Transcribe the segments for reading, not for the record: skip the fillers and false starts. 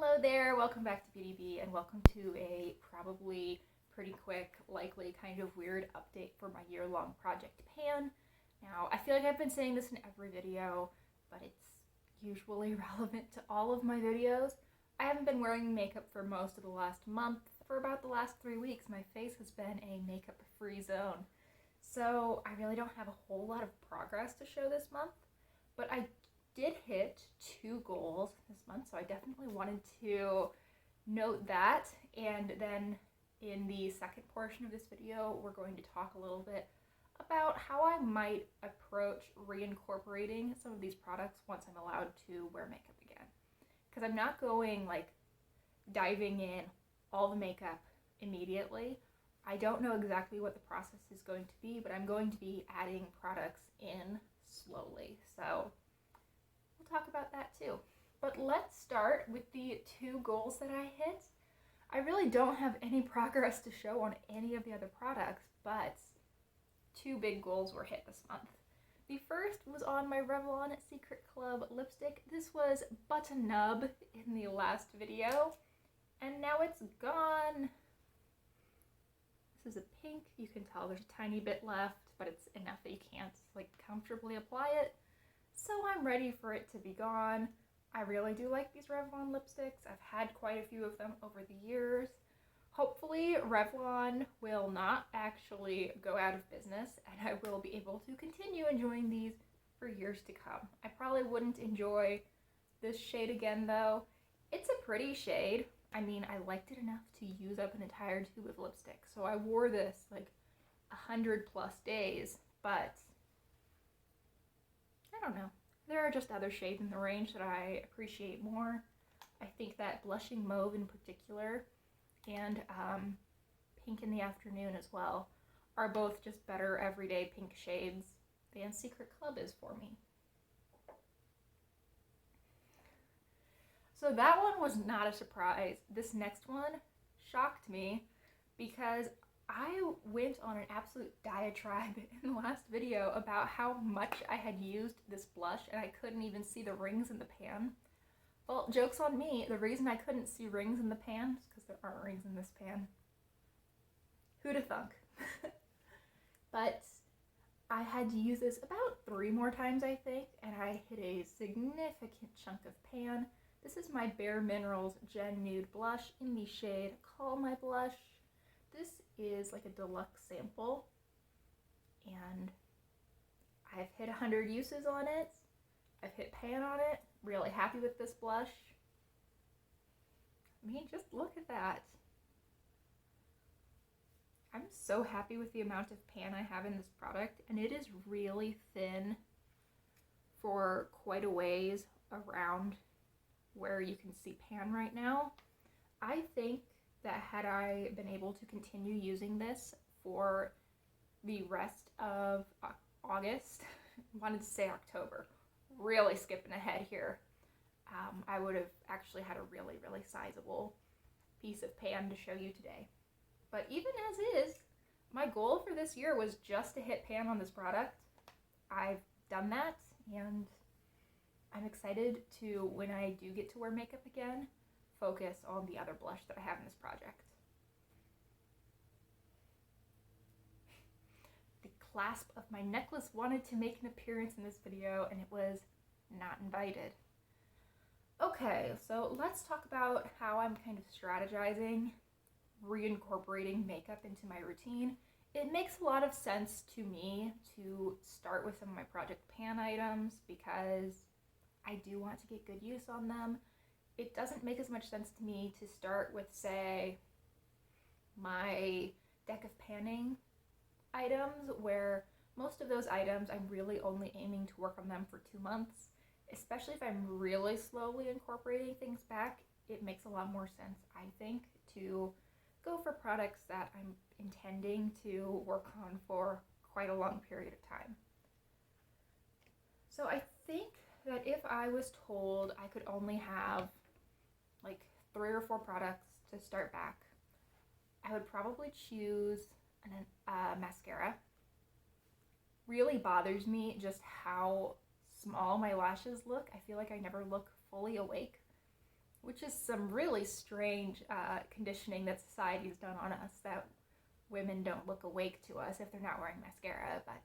Hello there, welcome back to Beauty Bee, and welcome to a probably pretty quick, likely kind of weird update for my year-long project pan. Now, I feel like I've been saying this in every video, but it's usually relevant to all of my videos. I haven't been wearing makeup for most of the last month. For about the last 3 weeks, my face has been a makeup-free zone. So I really don't have a whole lot of progress to show this month, but I did hit 2 goals this month, so I definitely wanted to note that. And then in the second portion of this video, we're going to talk a little bit about how I might approach reincorporating some of these products once I'm allowed to wear makeup again. Because I'm not going like diving in all the makeup immediately. I don't know exactly what the process is going to be, but I'm going to be adding products in slowly. So we'll talk about that too. But let's start with the 2 goals that I hit. I really don't have any progress to show on any of the other products, but 2 big goals were hit this month. The first was on my Revlon Secret Club lipstick. This was Button Nub in the last video, and now it's gone. This is a pink. You can tell there's a tiny bit left, but it's enough that you can't like comfortably apply it. So I'm ready for it to be gone. I really do like these Revlon lipsticks. I've had quite a few of them over the years. Hopefully Revlon will not actually go out of business and I will be able to continue enjoying these for years to come. I probably wouldn't enjoy this shade again though. It's a pretty shade. I mean, I liked it enough to use up an entire tube of lipstick. So I wore this like 100+ days, but I don't know. There are just other shades in the range that I appreciate more. I think that Blushing Mauve in particular and Pink in the Afternoon as well are both just better everyday pink shades than Secret Club is for me. So that one was not a surprise. This next one shocked me because I went on an absolute diatribe in the last video about how much I had used this blush and I couldn't even see the rings in the pan. Well, joke's on me. The reason I couldn't see rings in the pan is because there aren't rings in this pan. Who'da thunk? But I had to use this about 3 more times, I think, and I hit a significant chunk of pan. This is my Bare Minerals Gen Nude Blush in the shade Call My Blush. This is like a deluxe sample, and I've hit 100 uses on it. I've hit pan on it. Really happy with this blush. I mean, just look at that. I'm so happy with the amount of pan I have in this product, and it is really thin for quite a ways around where you can see pan right now. I think that had I been able to continue using this for the rest of August, wanted to say October, really skipping ahead here, I would have actually had a really, really sizable piece of pan to show you today. But even as is, my goal for this year was just to hit pan on this product. I've done that, and I'm excited to, when I do get to wear makeup again, focus on the other blush that I have in this project. The clasp of my necklace wanted to make an appearance in this video, and it was not invited. Okay, so let's talk about how I'm kind of strategizing reincorporating makeup into my routine. It makes a lot of sense to me to start with some of my project pan items because I do want to get good use on them. It doesn't make as much sense to me to start with, say, my deck of panning items, where most of those items I'm really only aiming to work on them for 2 months. Especially if I'm really slowly incorporating things back, it makes a lot more sense, I think, to go for products that I'm intending to work on for quite a long period of time. So I think that if I was told I could only have like 3 or 4 products to start back, I would probably choose a mascara. Really bothers me just how small my lashes look. I feel like I never look fully awake. which is some really strange conditioning that society's done on us, that women don't look awake to us if they're not wearing mascara. But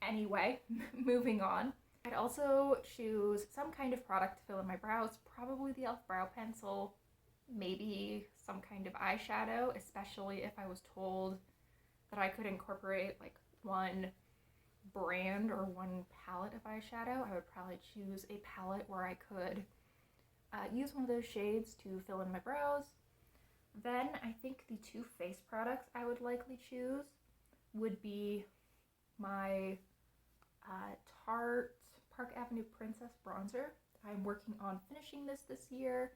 anyway, moving on. I'd also choose some kind of product to fill in my brows, probably the e.l.f. brow pencil, maybe some kind of eyeshadow, especially if I was told that I could incorporate like one brand or one palette of eyeshadow. I would probably choose a palette where I could use one of those shades to fill in my brows. Then I think the two face products I would likely choose would be my Tarte Park Avenue Princess bronzer. I'm working on finishing this year,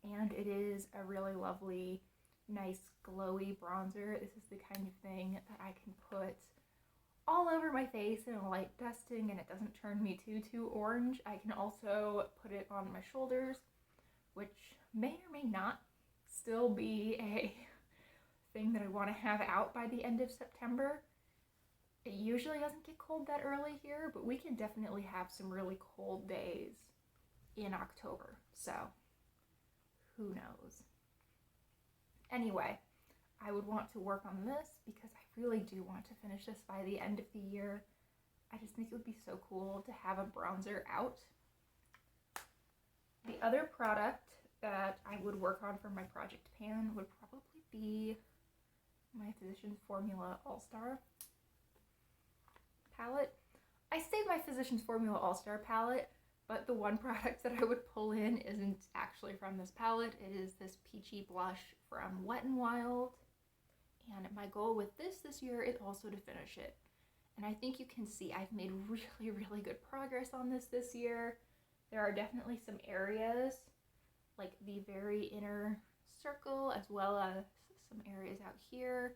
and it is a really lovely, nice, glowy bronzer. This is the kind of thing that I can put all over my face in a light dusting and it doesn't turn me too orange. I can also put it on my shoulders, which may or may not still be a thing that I want to have out by the end of September. It usually doesn't get cold that early here, but we can definitely have some really cold days in October, so who knows. Anyway, I would want to work on this because I really do want to finish this by the end of the year. I just think it would be so cool to have a bronzer out. The other product that I would work on for my project pan would probably be my Physicians Formula All-Star palette. I say my Physicians Formula All-Star palette, but the one product that I would pull in isn't actually from this palette. It is this peachy blush from Wet n Wild. And my goal with this year is also to finish it. And I think you can see I've made really good progress on this year. There are definitely some areas, like the very inner circle, as well as some areas out here,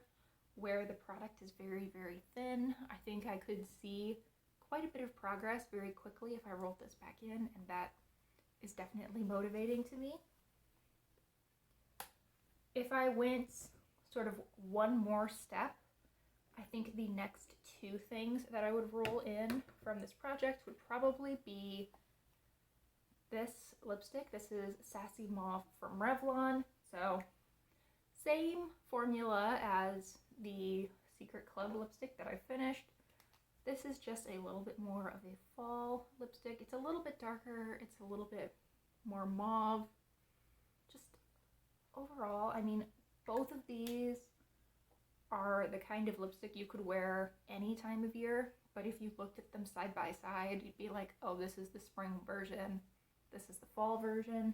where the product is very thin. I think I could see quite a bit of progress very quickly if I rolled this back in, and that is definitely motivating to me. If I went sort of one more step, I think the next two things that I would roll in from this project would probably be this lipstick. This is Sassy Mauve from Revlon. So same formula as the Secret Club lipstick that I finished. This is just a little bit more of a fall lipstick. It's a little bit darker. It's a little bit more mauve. Just overall, I mean, both of these are the kind of lipstick you could wear any time of year, but if you looked at them side by side, you'd be like, oh, this is the spring version, this is the fall version.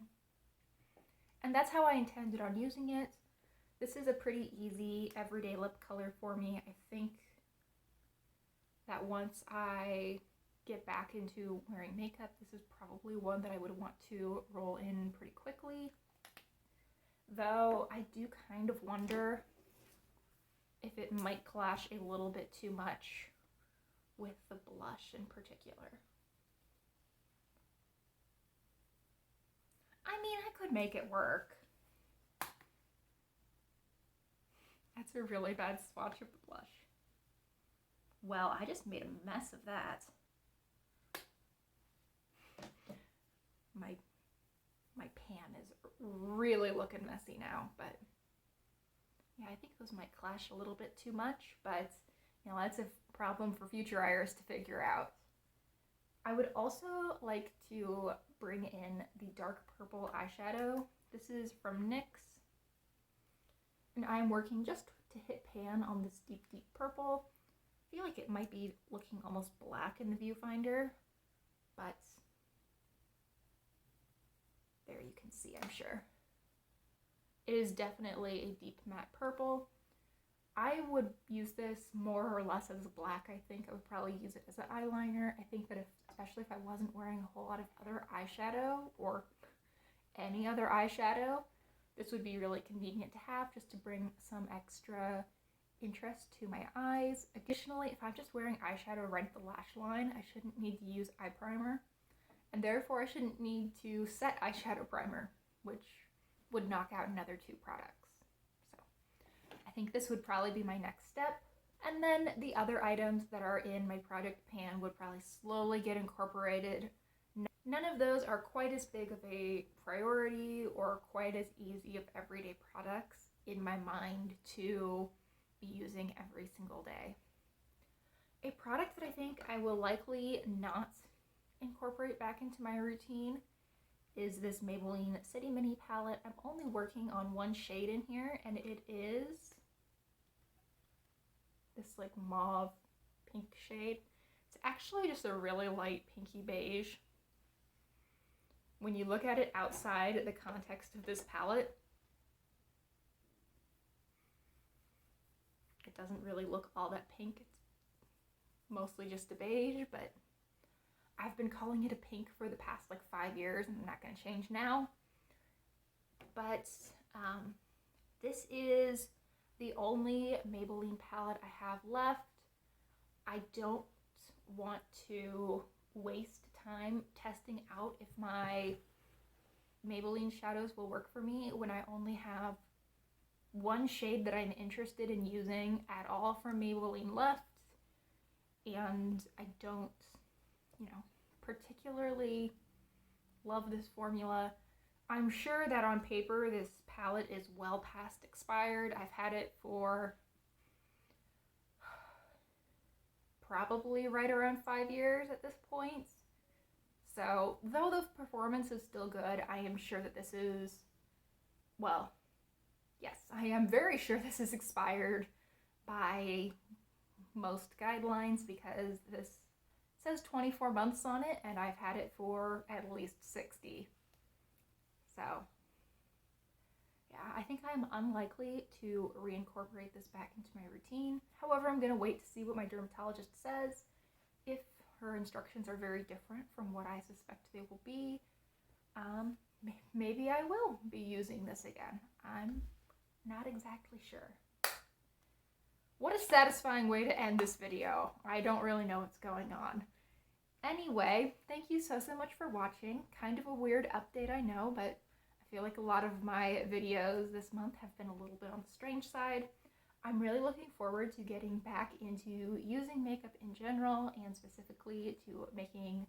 And that's how I intended on using it. This is a pretty easy everyday lip color for me. I think that once I get back into wearing makeup, this is probably one that I would want to roll in pretty quickly. Though I do kind of wonder if it might clash a little bit too much with the blush in particular. I mean, I could make it work. That's a really bad swatch of the blush. Well, I just made a mess of that. My pan is really looking messy now, but yeah, I think those might clash a little bit too much, but you know, that's a problem for future Iris to figure out. I would also like to bring in the dark purple eyeshadow. This is from NYX, and I'm working just to hit pan on this deep purple. I feel like it might be looking almost black in the viewfinder, but there you can see, I'm sure. It is definitely a deep matte purple. I would use this more or less as black. I think I would probably use it as an eyeliner. I think that especially if I wasn't wearing a whole lot of other eyeshadow or any other eyeshadow, this would be really convenient to have just to bring some extra interest to my eyes. Additionally, if I'm just wearing eyeshadow right at the lash line, I shouldn't need to use eye primer, and therefore I shouldn't need to set eyeshadow primer, which would knock out another two products. So I think this would probably be my next step. And then the other items that are in my project pan would probably slowly get incorporated None of those are quite as big of a priority or quite as easy of everyday products in my mind to be using every single day. A product that I think I will likely not incorporate back into my routine is this Maybelline City Mini palette. I'm only working on one shade in here, and it is this like mauve pink shade. It's actually just a really light pinky beige. When you look at it outside the context of this palette, it doesn't really look all that pink. It's mostly just a beige, but I've been calling it a pink for the past like 5 years, and I'm not going to change now. But this is the only Maybelline palette I have left. I don't want to waste time testing out if my Maybelline shadows will work for me when I only have one shade that I'm interested in using at all from Maybelline left, and I don't, particularly love this formula. I'm sure that on paper this palette is well past expired. I've had it for probably right around 5 years at this point. So though the performance is still good, I am sure that this is, well, yes, I am very sure this is expired by most guidelines, because this says 24 months on it and I've had it for at least 60. So yeah, I think I'm unlikely to reincorporate this back into my routine. However, I'm going to wait to see what my dermatologist says. If her instructions are very different from what I suspect they will be, maybe I will be using this again. I'm not exactly sure. What a satisfying way to end this video. I don't really know what's going on. Anyway, thank you so much for watching. Kind of a weird update, I know, but I feel like a lot of my videos this month have been a little bit on the strange side. I'm really looking forward to getting back into using makeup in general, and specifically to making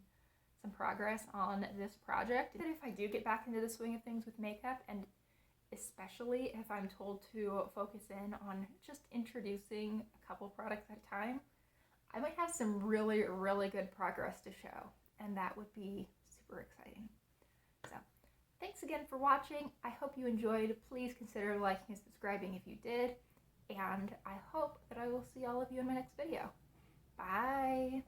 some progress on this project. But if I do get back into the swing of things with makeup, and especially if I'm told to focus in on just introducing a couple products at a time, I might have some really, really good progress to show, and that would be super exciting. So thanks again for watching. I hope you enjoyed. Please consider liking and subscribing if you did, and I hope that I will see all of you in my next video. Bye!